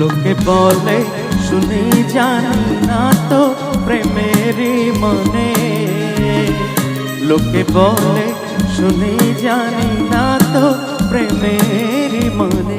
লোকে বলে শুনি জানি না তো প্রেমেরই মানে। লোকে বলে শুনি জানি না তো প্রেমেরই মানে।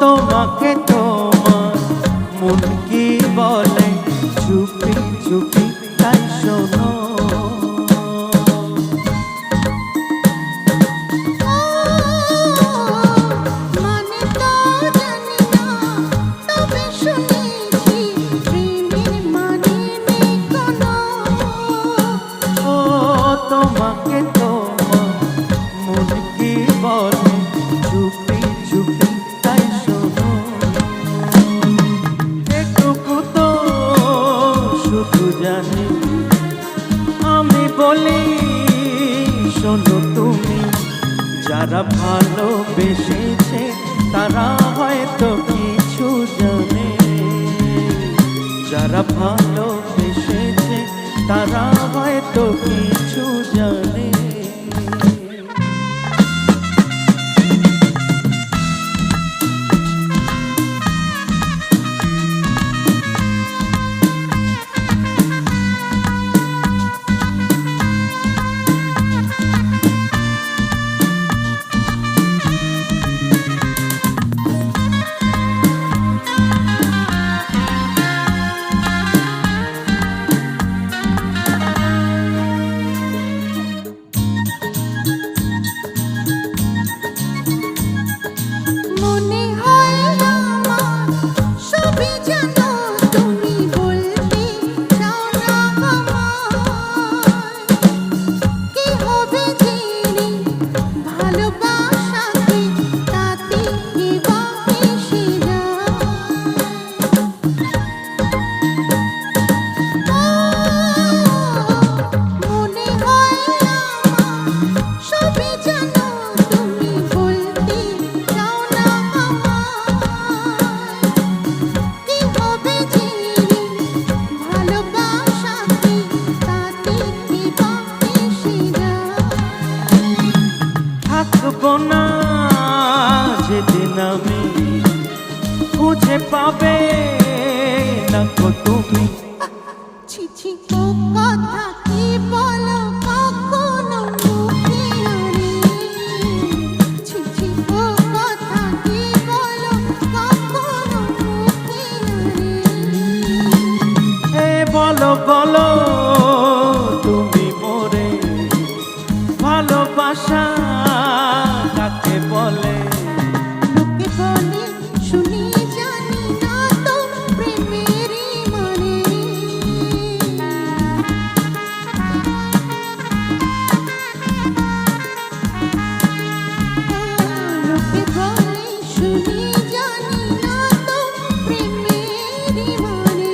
তোমাকে তোমার মন কি বলে চুপি চুপি তাই শোনো। তোমাকে তোমার মন কি বলে চুপি চুপি তাই শোনো। এটুকু তো শুধু জানি আমি বলি শোনো তুমি। যারা ভালোবেসেছে তারা হয়তো কিছু জানে। যারা ভালোবেসেছে তারা হয়তো কিছু জানে। যেদিন আমি খুঁজে পাবে না গো তুমি। ছিছি ও কথা কি বলো কখনো মুখে আনে। ছিছি ও কথা কি বলো কখনো মুখে আনে। বলো বলো তুমি মোরে ভালোবাসা কাকে বলে। লোকে বলে শুনি জানি না তো প্রেমেরই মানে। লোকে বলে শুনি জানি না তো প্রেমেরই মানে।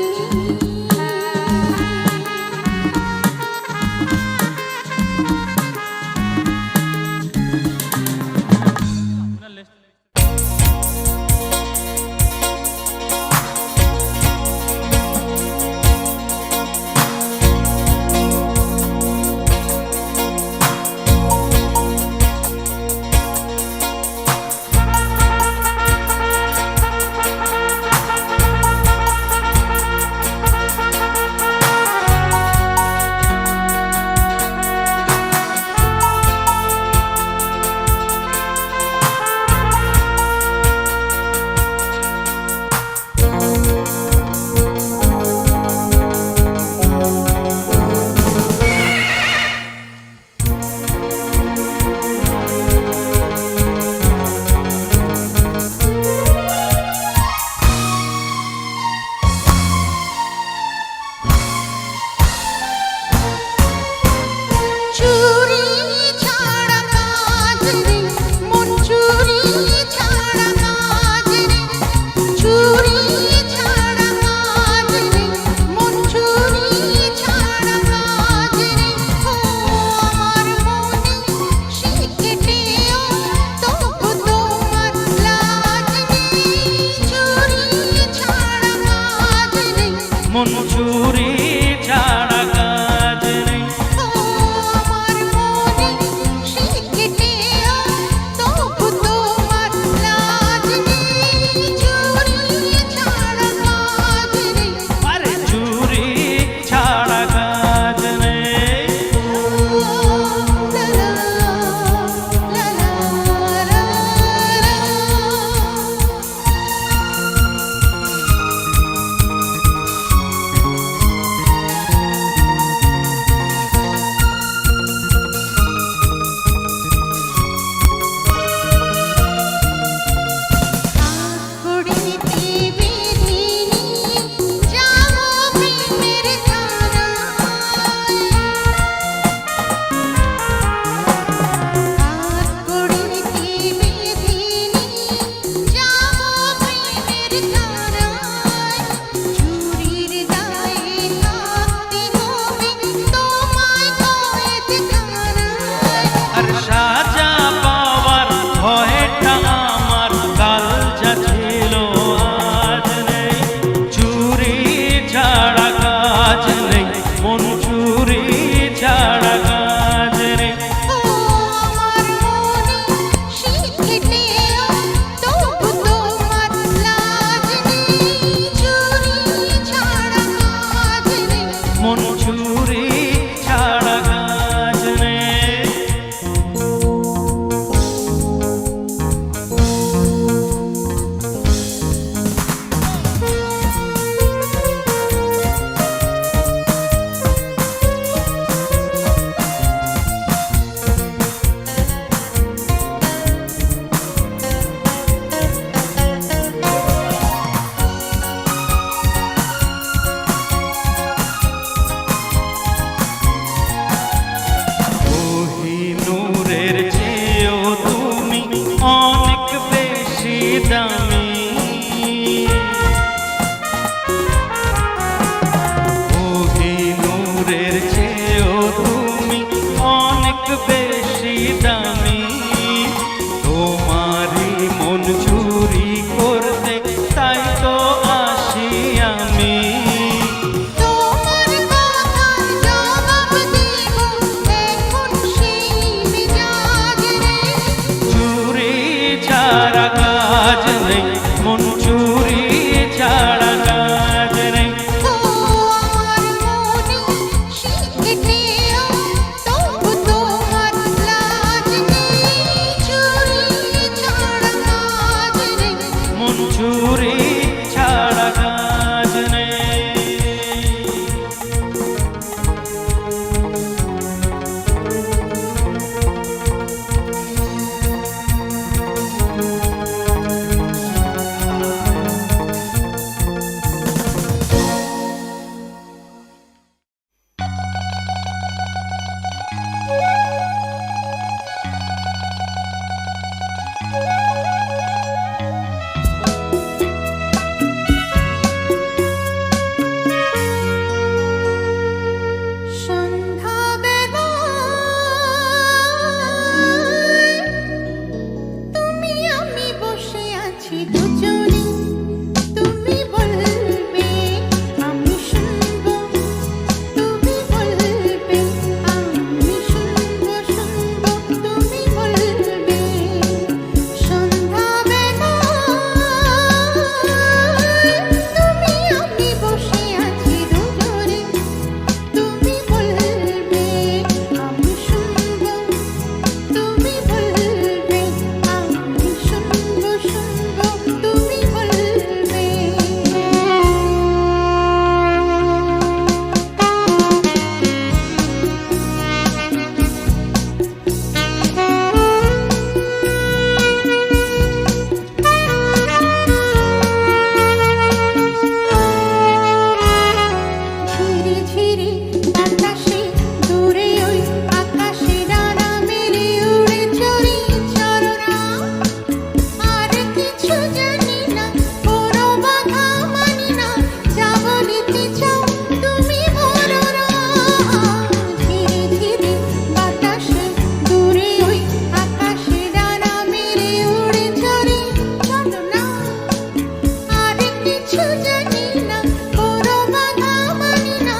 কিছু জানি না, কোনো বাধা মানি না,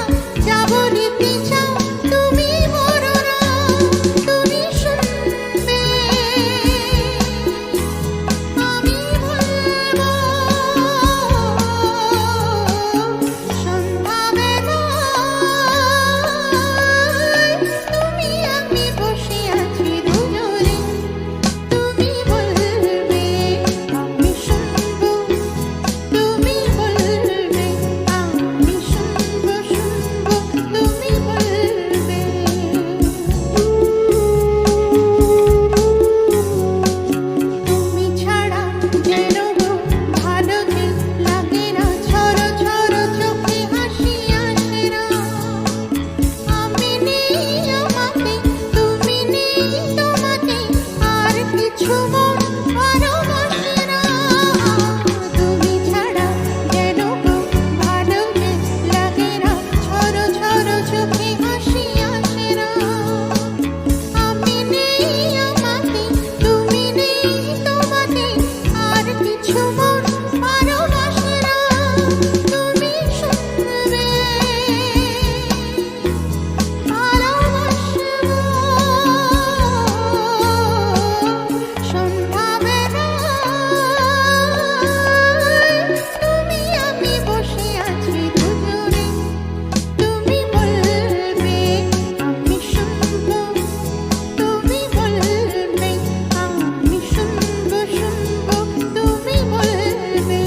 যা বলিতে চাও তুমি বড় না, তুমি শুনবে আমি বলবো। সন্ধ্যাবেলায় তুমি আমি বসে আছি দুজনে, তুমি বলবে আমি শুনবো, তুমি বলবে আমি শুনবো, শুনবো তুমি বলবে। তুমি ছাড়া যেন গো ভালো যে লাগে না, ঝড়ো ঝড়ো চোখে হাসি আসে না। আমি নেই আমাতে, তুমি নেই তোমাতে, আর কিছু মন ভালোবাসে না। তুমি ছাড়া যেন গো ভালো যে লাগে না, ঝড়ো ঝড়ো চোখে হাসি আসে না। আমি নেই আমাতে, তুমি নেই তোমাতে, আর কিছু মন ভালোবাসে না। তুমি শুনবে ভালোবাসবো। সন্ধ্যাবেলায় তুমি আমি বসে আছি দুজনে, তুমি বলবে আমি শুনবো, তুমি বলবে আমি শুনবো, শুনবো তুমি বলবে।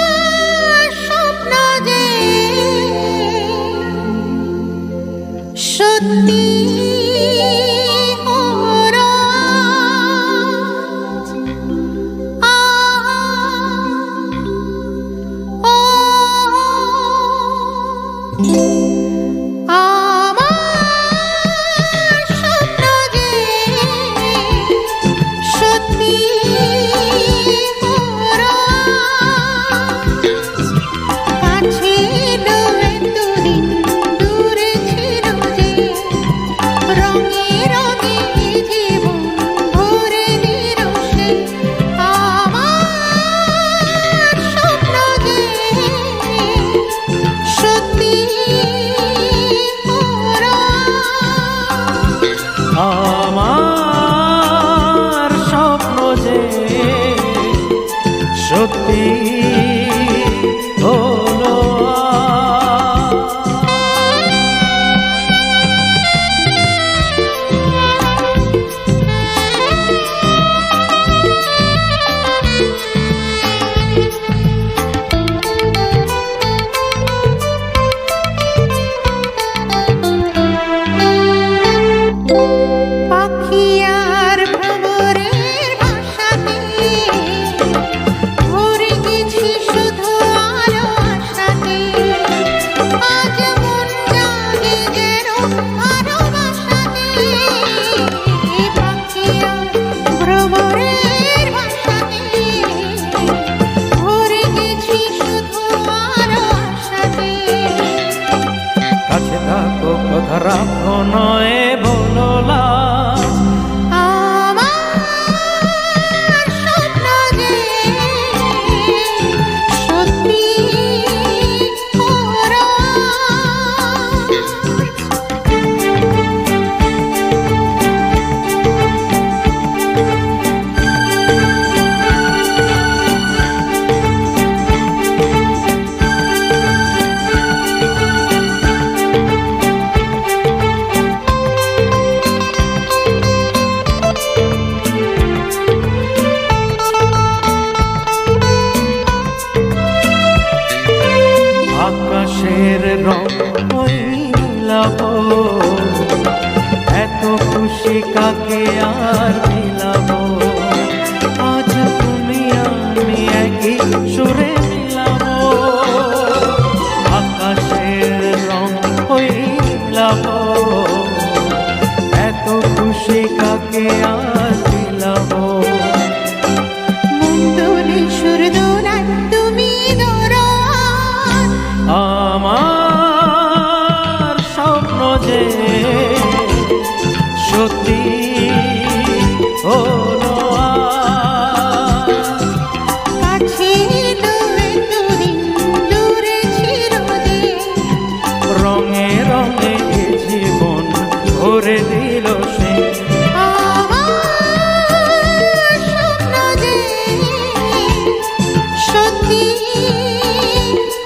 আমার স্বপ্ন যে সত্যি হলো আজ। আমার স্বপ্ন যে সত্যি হলো আজ। কাছে এলো এতদিন, দূরে ছিল যে, রঙে রঙে জীবন ভরে দিল সে। আমার স্বপ্ন যে সত্যি হলো আজ। আমার স্বপ্ন যে সত্যি হলো পাখি আর ভ্রমরের ভাষাতে ভরে গেছি শুধু আলো আশাতে। আজ মন জাগে যেন ভালোবাসাতে। পাখি আর ভ্রমরের ভাষাতে ভরে গেছি শুধু আলো আশাতে। কাছে থাকো কথা রাখো নয় বলো লাজ। আমার স্বপ্ন যে সত্যি হলো আকাশের রং ওই মিলাবো, এত খুশি কাকে আর মিলাবো। আজ তুমি আমি একই সুরে মিলাবো। আকাশের রং হইলাম এত খুশি কাকে আর দিলাম মুন্ডুলি সুর দোলান তুমি দরদ আমার স্বপ্ন যে সত্যি হলো কাছে দূরে দুদিন দূরে চিরদিন রঙে রঙে এ জীবন ভরে দিল সে আমার স্বপ্ন যে সত্যি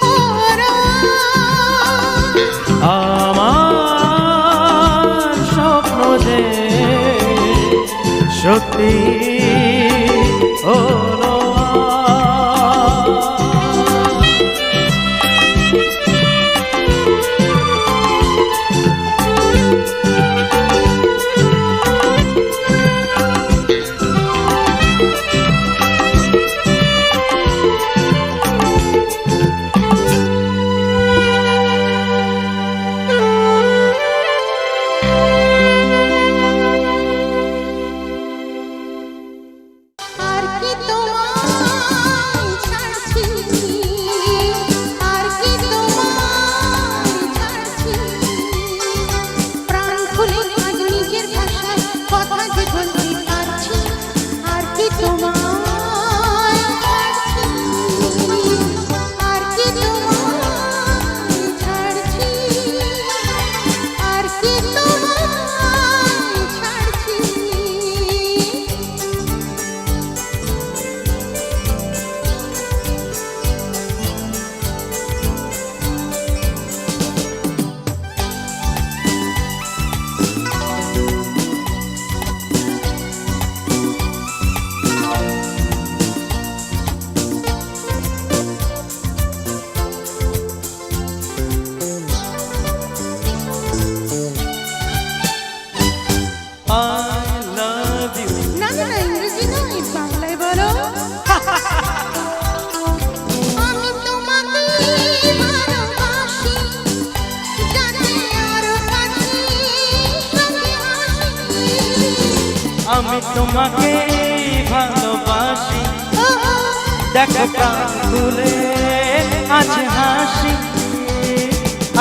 হলো আমার স্বপ্ন যে সত্যি হলো আর কি তোমায় ছাড়ছি আর কি তোমায় ছাড়ছি প্রাণ খুলে আজ নিজের ভাষায় কথা যে বলতে পারছি আর কি তোমায় ছাড়ছি আর কি তোমায় ছাড়ছি আর কি তোমায় ছাড়ছি I love you না না না ইংরেজি নয় বাংলায় বলো আমি তোমাকে ভালোবাসি যাতে আরো কাছে সঙ্গে হাসি আমি তোমাকে ভালোবাসি ও দেখো প্রাণ খুলে আজ হাসি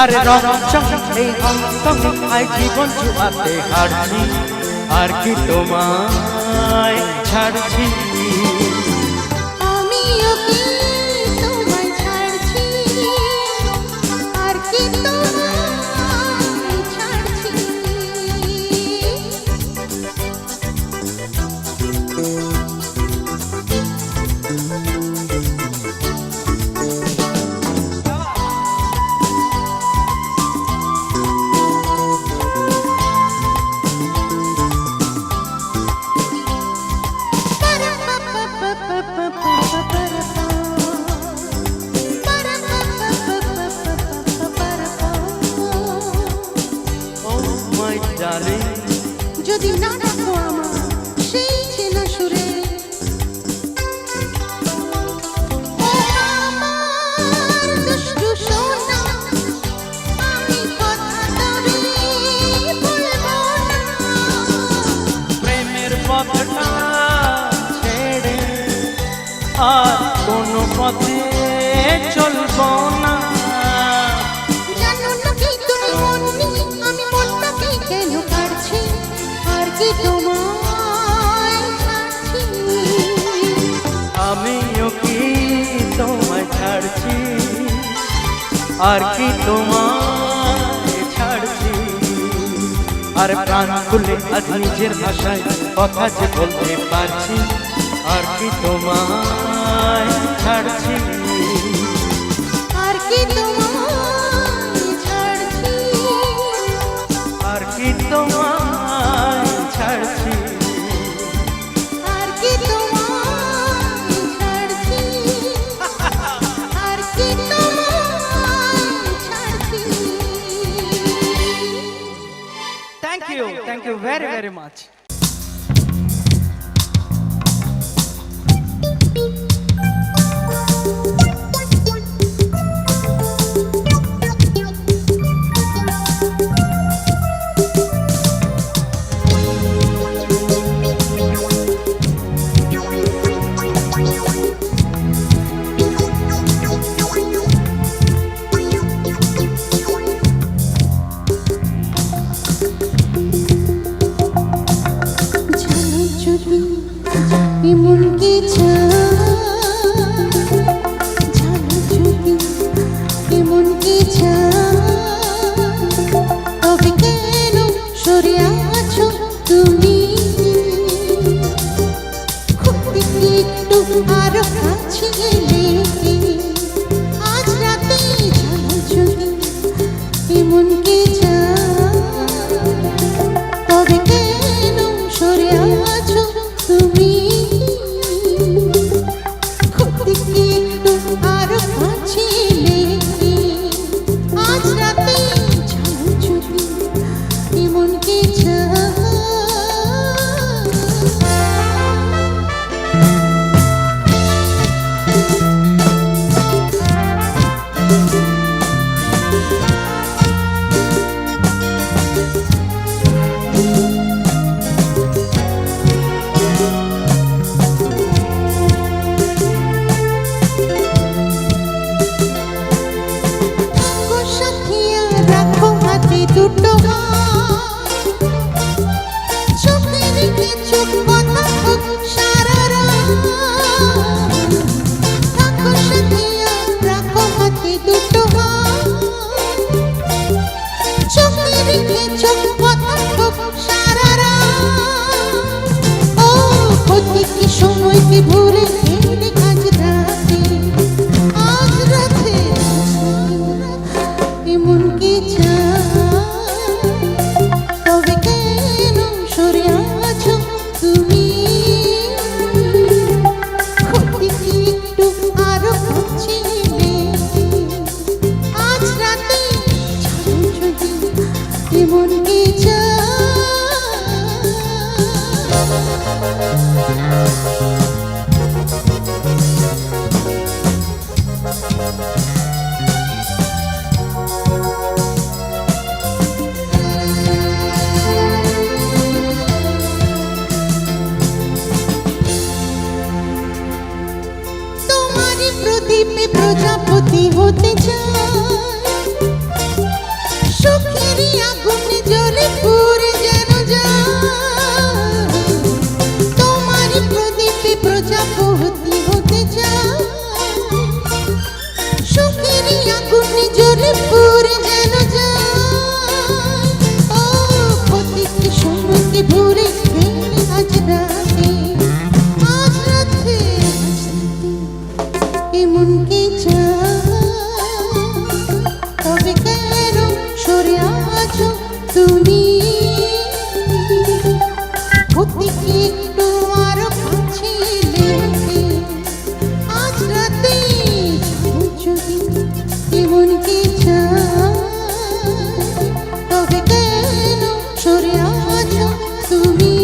আরে রং চমকে অন্তমে আই জীবন জুয়াতে হারছি আর কি তোমায় ছাড়ছি আমিও কি তোমায় ছাড়ছি আর কি তোমায় ছাড়ছি ও মাই ডার্লিং যদি না ডাকো আমার সেই চেনা সুরে ও আমার দুষ্টু সোনা আমি কথা তবে বলবো না প্রেমের পথটা ছেড়ে আর কোনো পথে চলবো না জানো না কি তুমি মন নিয়ে আমি মনটাকে কেন কাটছি আর কি তোমায় ছাড়ছি আমিও কি তোমায় ছাড়ছি আর কি তোমায় ছাড়ছি আর প্রাণ খুলে আজ নিজের ভাষায় কথা যে বলতে পারছি আর কি তোমায় ছাড়ছি আর কি তোমায় ছাড়ছি আর কি তোমায় ছাড়ছি আর কি তোমায় ছাড়ছি আর কি তোমায় ছাড়ছি thank you very very much মনকে চায়, তবে কেন সরে আছো তুমি? ক্ষতিকে একটু আরো কাছে লেগে আজ রাতে যাও যদি মনকে চায়। সাথিয়া রাখো হাতে দুটো হাত, চোখে রেখে চোখ কথা হোক সারা রাত। থাকো সাথিয়া রাখো হাতে দুটো হাত, চোখে রেখে চোখ কথা হোক সারা রাত। ও প্রতিটি সময়কে ভুলে গেলে আজ রাতে, আজ রাতে মনকে চায়, তবে কেন সরে আছো তুমি? ক্ষতিকে একটু আরো কাছে লেগে আজ রাতে যাও যদি মনকে চায়। তোমারই প্রদীপে প্রজাপতি হতে চায়, সুখেরই আগুনে জ্বলে পুড়ে যেন যায়। তোমারই প্রদীপে প্রজাপতি হতে চায়, সুখেরই আগুনে জ্বলে পুড়ে যেন যায়। ও প্রতিটি সময়কে ভুলে গেলে আজ রাতে, আজ রাতে মনকে চায়, তবে কেন সরে আছো তুমি? ক্ষতিকে একটু আরো কাছে লেগে আজ রাতে যাও যদি মনকে চায়, তবে কেন সরে আছো তুমি?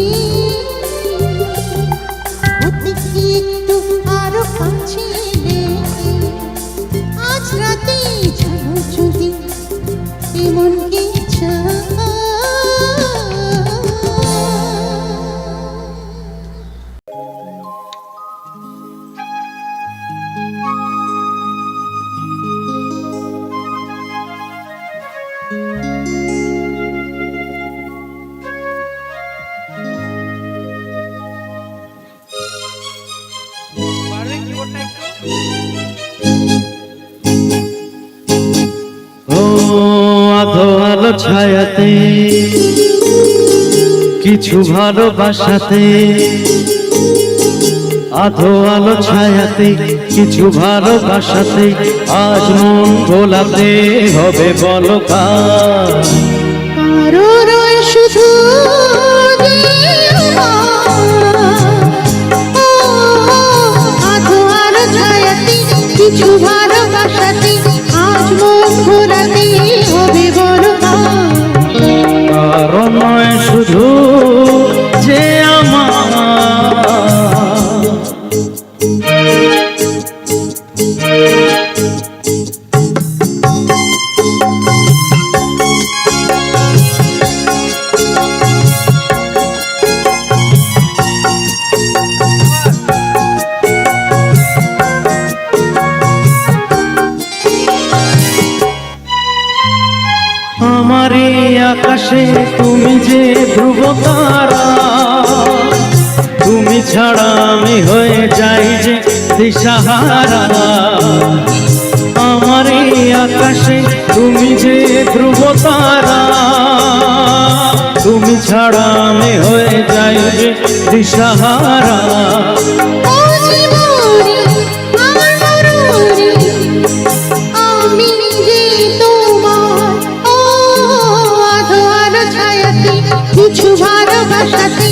ক্ষতিকে একটু আরো কাছে লেগে আজ রাতে যাও যদি মনকে চায়। ও আধো আলো ছায়াতে কিছু ভালোবাসাতে, আধো আলো ছায়াতে কিছু ভালোবাসাতে আজ মন ভোলাতে হবে বলো কার? কারো রয় শুধু যে আমার, ও আধো আলো ছায়াতে কিছু ভালোবাসাতে আজ মন ভোলাতে হবে বড় কার? কারণ নয় শুধু যে আমার, আমারই আকাশে তুমি যে ধ্রুব তারা, তুমি ছাড়া আমি হয়ে যাই যে দিশাহারা। আমারই আকাশে তুমি যে ধ্রুব তারা, তুমি ছাড়া আমি হয়ে যাই যে দিশাহারা। ও জীবনে আমার মরণে আমি যে তোমার, ও কিছু ভালোবাসাতে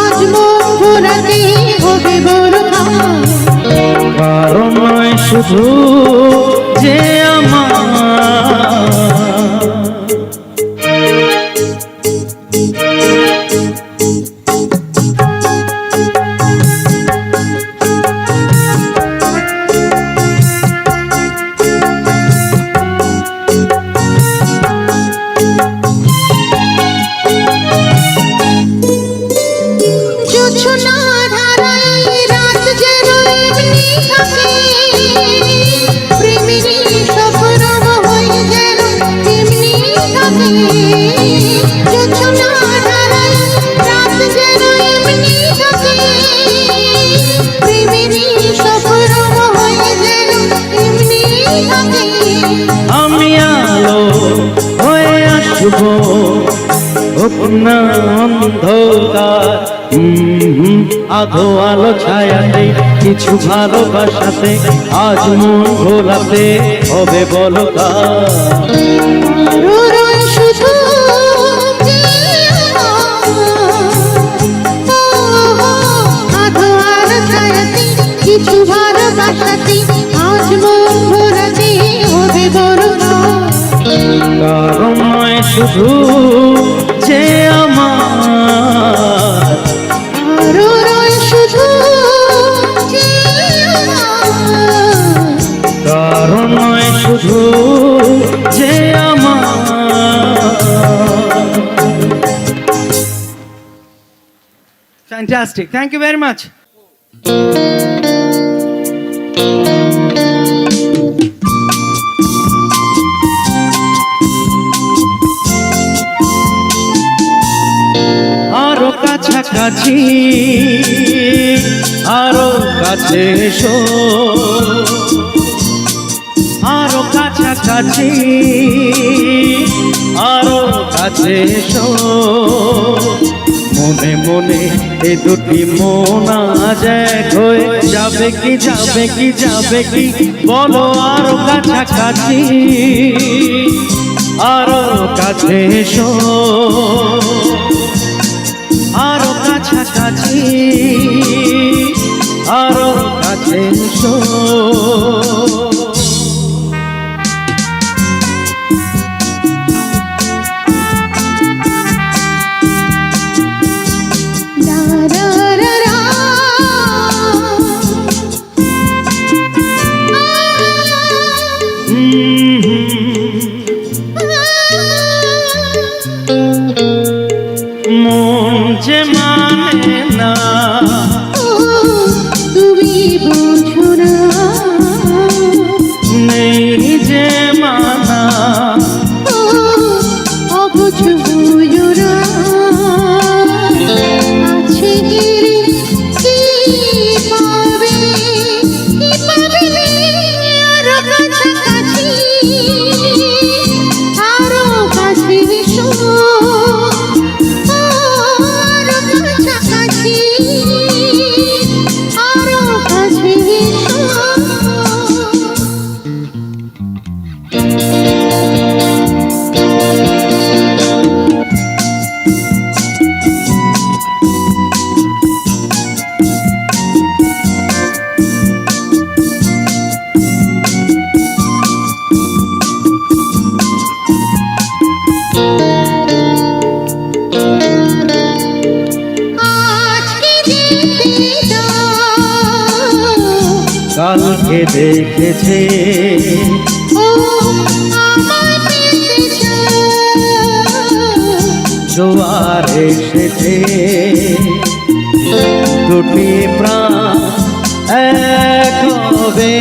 আজ মন ভোলাতে হবে বড় কাজ। কারণ নয় শুধু যে আমার, জোছনার ধারায় রাত যেন এমনি থাকে, প্রেমেরই স্বপ্ন হয়ে যেন এমনি থাকে। জোছনার ধারায় রাত যেন এমনি থাকে, প্রেমেরই স্বপ্ন হয়ে যেন এমনি থাকে। আমি আলো হয়ে আসবো, হোক না অন্ধকার। আধো আলো ছায়াতে কিছু ভালোবাসাতে আজ মন ঘোরাতে হবে বলো কার। রোরোয় শুধু যে আধো আলো ছায়াতে কিছু ভালোবাসাতে আজ মন ভোলাতে হবে বড় কাজ। কারণ নয় শুধু যে আমার, রোরোয় শুধু যে কারণ নয় শুধু যে আমার। Fantastic. Thank you very much. আরো কাছাকাছি, আরো কাছে এসো, আরো কাছাকাছি, আরো কাছে এসো। মনে মনে এ দুটি মন আজ এক হয়ে যাবে কি যাবে কি যাবে কি বলো। আরো কাছাকাছি, আরো কাছে এসো, আরো কাছাকাছি, আরো কাছে এসো। রা রা রা রা মন যে মানে না, তুমি বোঝো না, নেই যে মানা, অবুঝ বুঝো না। আছে গিরে কি পাবে, কি পাবে আরো কাছাকাছি, আরো কাছে এসো, আরো কাছাকাছি, আরো কাছে এসো। আজকে যেতে দাও, কালকে দেখেছে ও আমার পেতে চাও, জোয়ার এসেছে। দুটি প্রাণ এক হবে,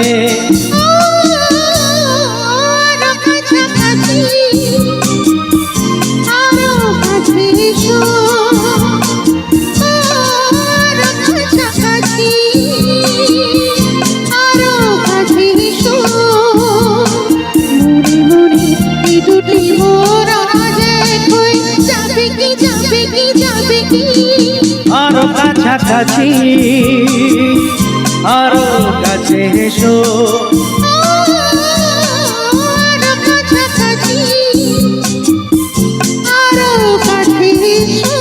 আরো কাছাকাছি, আরো কাছে এসো, আরো কাছাকাছি, আরো কাছে এসো। মনে মনে এই দুটি মোর আজ এক হয়ে যাবে কি যাবে কি যাবে কি। আরো কাছাকাছি, আরো কাছে এসো, আরো কাছাকাছি, আরো কাছে এসো।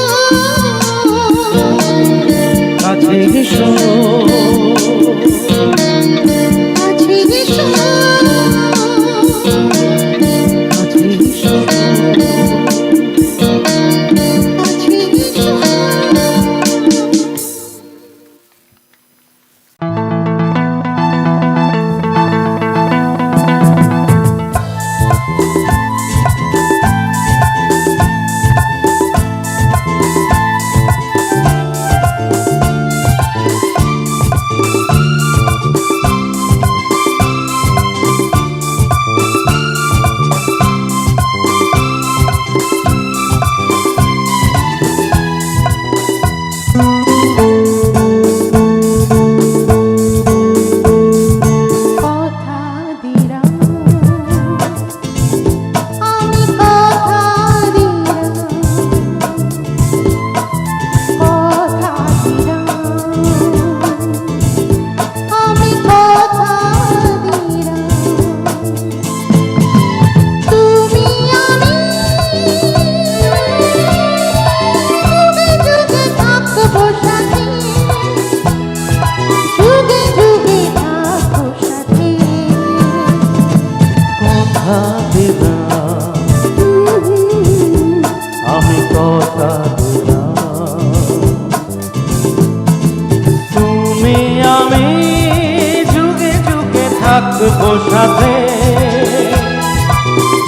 সাথে,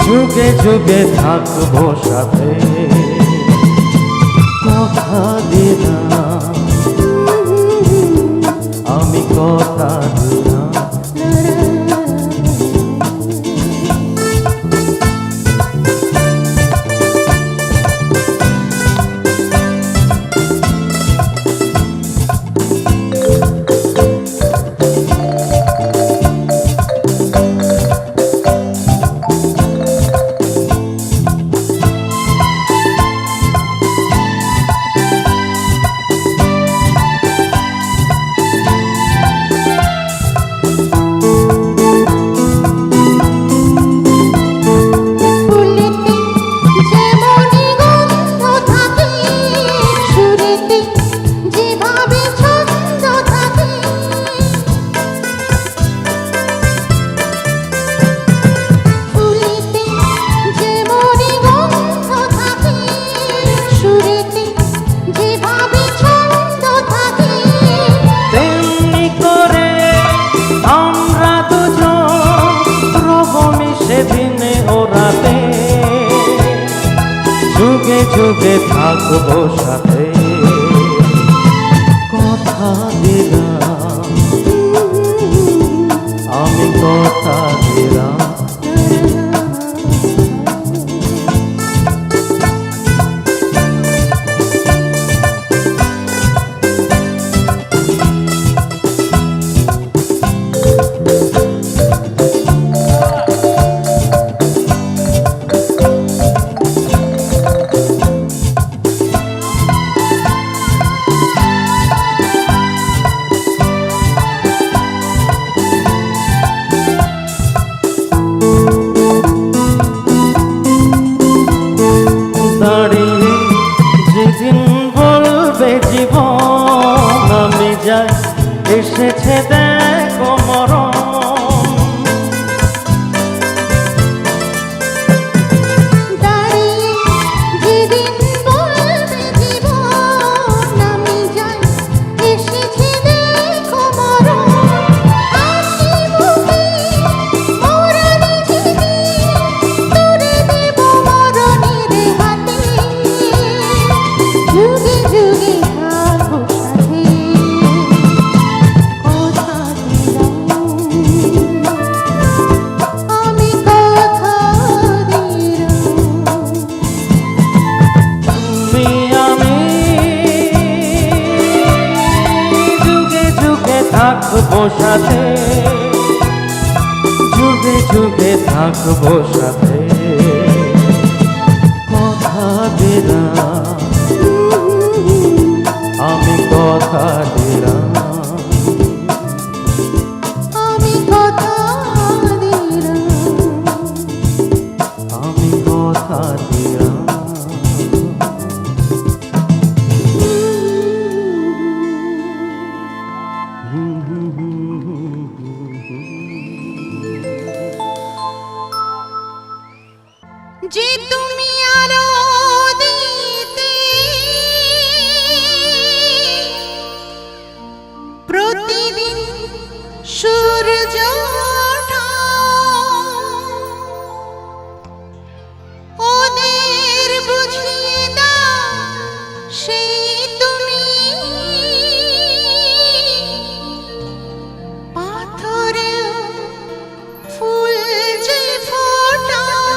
যুগে যুগে থাকবো সাথে। কথা দিলাম, আমি কথা দিলাম। ফুলেতে যেমনি গন্ধ থাকে, সুরেতে যেভাবে ছন্দ থাকে। ফুলেতে যেমনি গন্ধ থাকে, সুরেতে যেভাবে ছন্দ থাকে। তেমনি করে আমরা দুজন রব মিশে দিনে ও রাতে, যুগে যুগে থাকবো সাথে। কথা দিলাম, আমি কথা দিলাম। দাঁড়িয়ে যেদিন বলবে জীবন, আমি যাই এসেছে দেখো মরণ। দাঁড়িয়ে যেদিন বলবে জীবন, আমি যাই এসেছে দেখো মরণ। হাসি মুখে মরণে যেদিন তুলে দেব মরণের হাতে, যুগে যুগে থাকবো সাথে। কথা দিলাম, আমি কথা দিলাম। তুমি আমি যুগে যুগে থাকবো সাথে, যুগে যুগে থাকবো সাথে। কথা দিলাম, আমি কথা দিলাম। আমি কথা দিলাম। আমি কথা দিলাম। যে তুমি আলো দিতে প্রতিদিন সূর্য ওঠা, ওদের বুঝিয়ে দাও সেই তুমি। পাথরেও ফুল যে ফোটাও,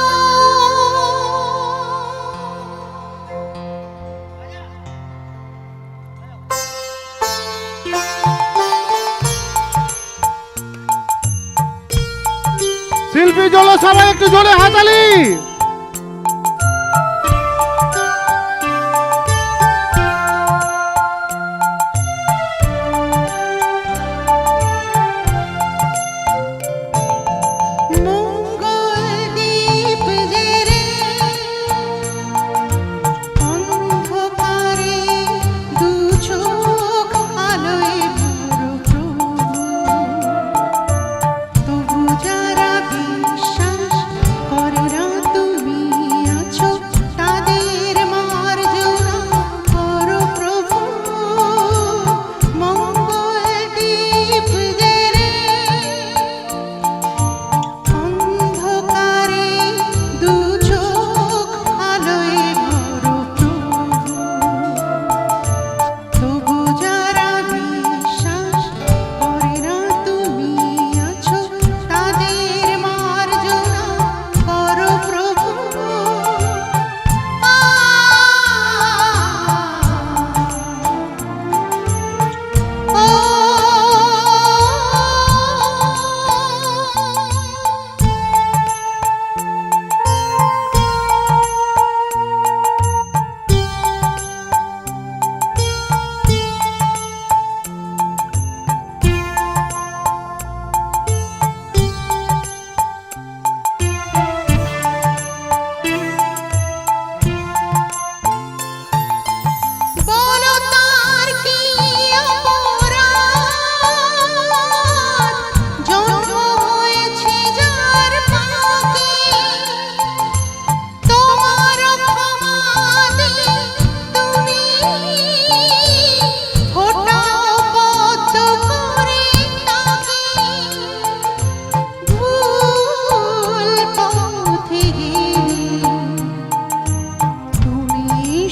শিল্পী জলে সবাই একটু জোরে হাতালি। মঙ্গল দ্বীপ জেরে অন্ধকারে দু চোখ আলোয় ভরো প্রভু। তবু যারা বিশ্বাস করে না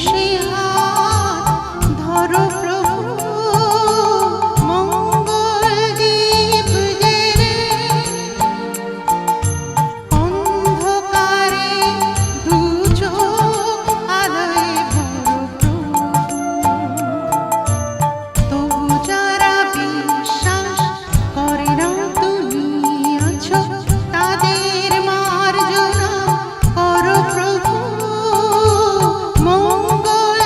সে হাত ধরো প্রভু মঙ্গল দীপ জেলে অন্ধকারে দু চোখ আলোয় ভরো তবু যারা বিশ্বাস করে না তুমি আছো তাদের মার্জনা করো প্রভু মঙ্গল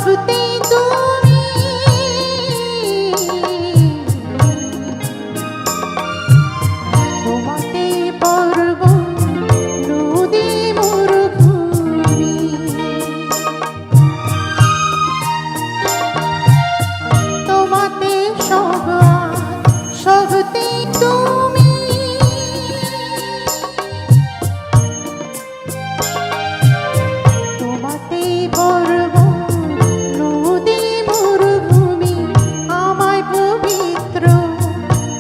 সবতে তুমি তোমাতে পর্বত নদী মরুভূমি তোমাতে সব সবতে তুমি তোমাতে পর্বত নদী মরুভূমি আমায় পবিত্র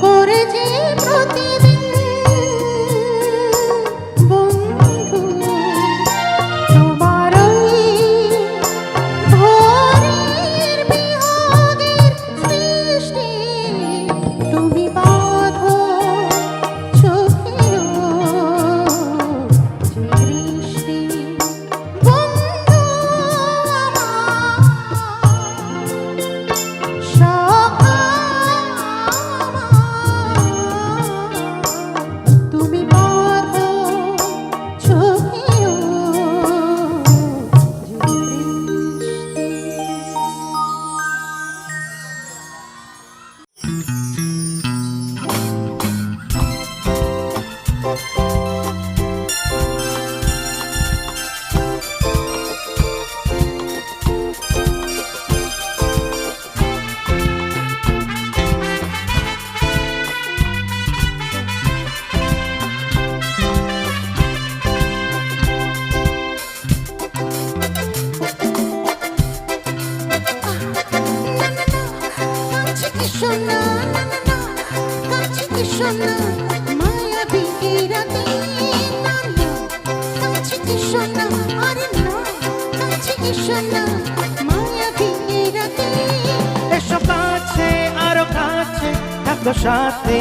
করে যে প্রতিদিন বন্ধু তোমার ওই ভোরের বিহগের সৃষ্টি তুমি বাঁধো চোখেও যে দৃষ্টি বন্ধু তুমি বাঁধো চোখেও যে কাছে এসো না, না, না, না, কাছে এসো না, মায়াবী এই রাতে, না, না, কাছে এসো না, আরে না, কাছে এসো না, মায়াবী এই রাতে, এসো কাছে আরো কাছে থাকো সাথে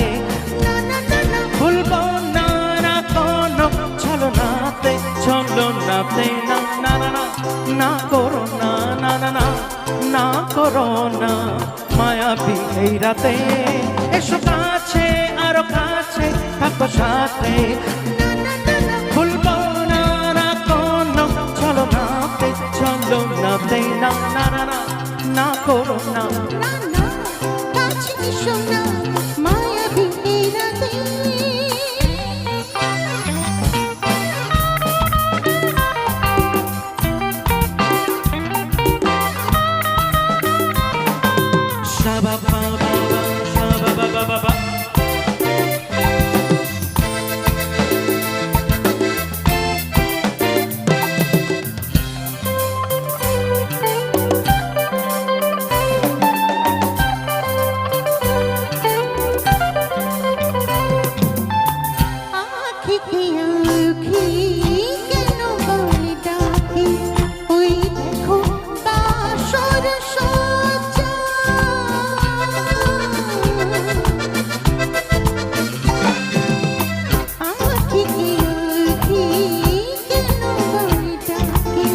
না, না, না, না, ভুলবো না না কোনো চলো নাতে না না না না না করো না না না না না করো না মায়াবী এই রাতে এসো কাছে আরো কাছে থাকো সাথে না, না, না, না, ভুলবো না না কোনো চলো নাতে না না না না না করো না না, না, কাছে এসো না, মায়াবী এই রাতে। Shabba ba ba ba, shabba ba ba ba ba. আখি কি আখি কেন বলে ডাকি ওই দেখো বাসর সজ্জা আখি কি আখি কেন বলে ডাকি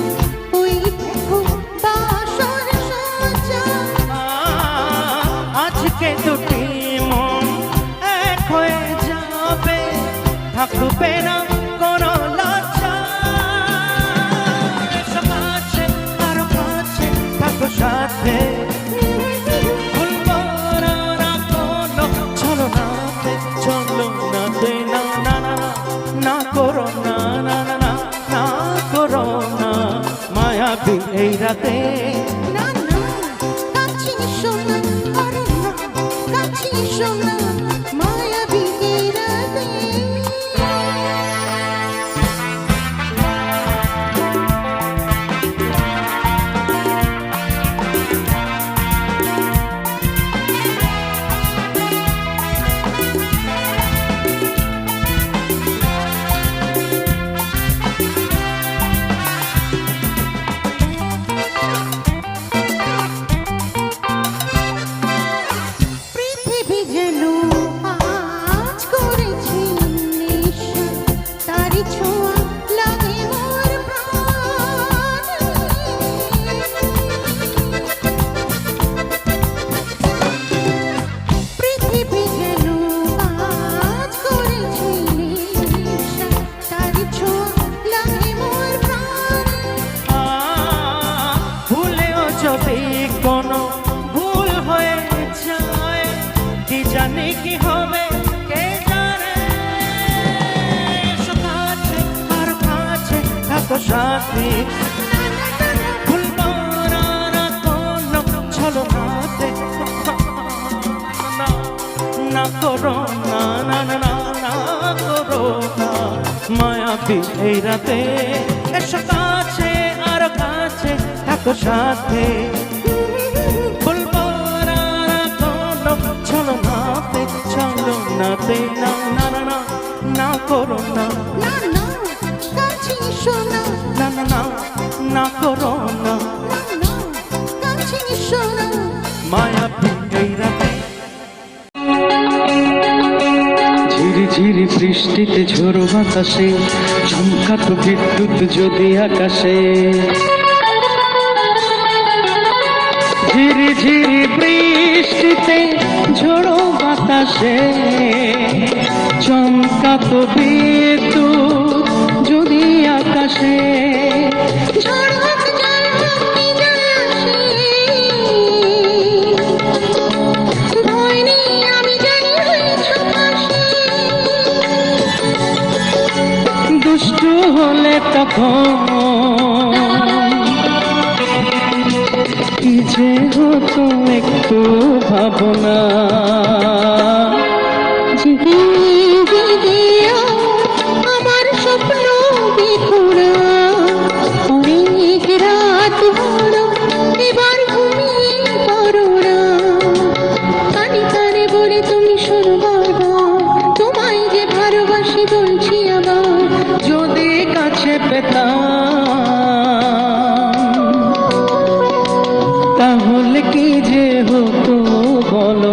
ওই দেখো বাসর সজ্জা আজকে দুটি মন এক হয়ে যাবে থাকবে না কোনো লজ্জা এসো কাছে আরো কাছে থাকো সাথে ভুলবো না না কোনো চলো নাতে না না না না না করো না না না না না করো না মায়াবী এই রাতে না না কাছে এসো না আরে না কাছে এসো না মায়াবী এই রাতে পৃথিবী যেন কি হবে কে জানে কাছে আর কাছে থাকো সাথী ভুলবো না না কোনো ছলনাতে না করো না না না না না করো না মায়াবী এই রাতে এসো কাছে আর কাছে থাকো সাথে ভুলবো না না কোনো ছলনাতে ছলনাতে না না না না না করো না না না কাছে এসো না না না না না করো না না না কাছে এসো না মায়াবী এই রাতে ঝিরি ঝিরি বৃষ্টিতে ঝোড়ো বাতাসে চমকাত বিদ্যুৎ যদি আকাশে ঝিরি ঝিরি বৃষ্টিতে ঝোড়ো বাতাসে চমকাত বিদ্যুৎ যদি আকাশে ঝড় হোক ঝড় হোক কি যায় আসে ভয় নেই আমি জানি হয়েছ পাশে দুষ্টু হলে তখন কি যে হতো একটু ভাবনা জেগে জেগেও আমার স্বপ্ন বেখুরা অনেক রাত হলো এবার ঘুমিয়ে পড়ো না কানে কানে বলে তুমি শোনো বারবার তোমায় যে ভালোবাসি বলছি আবার যদি কাছে পেতাম তাহলে কি যে হতো বলো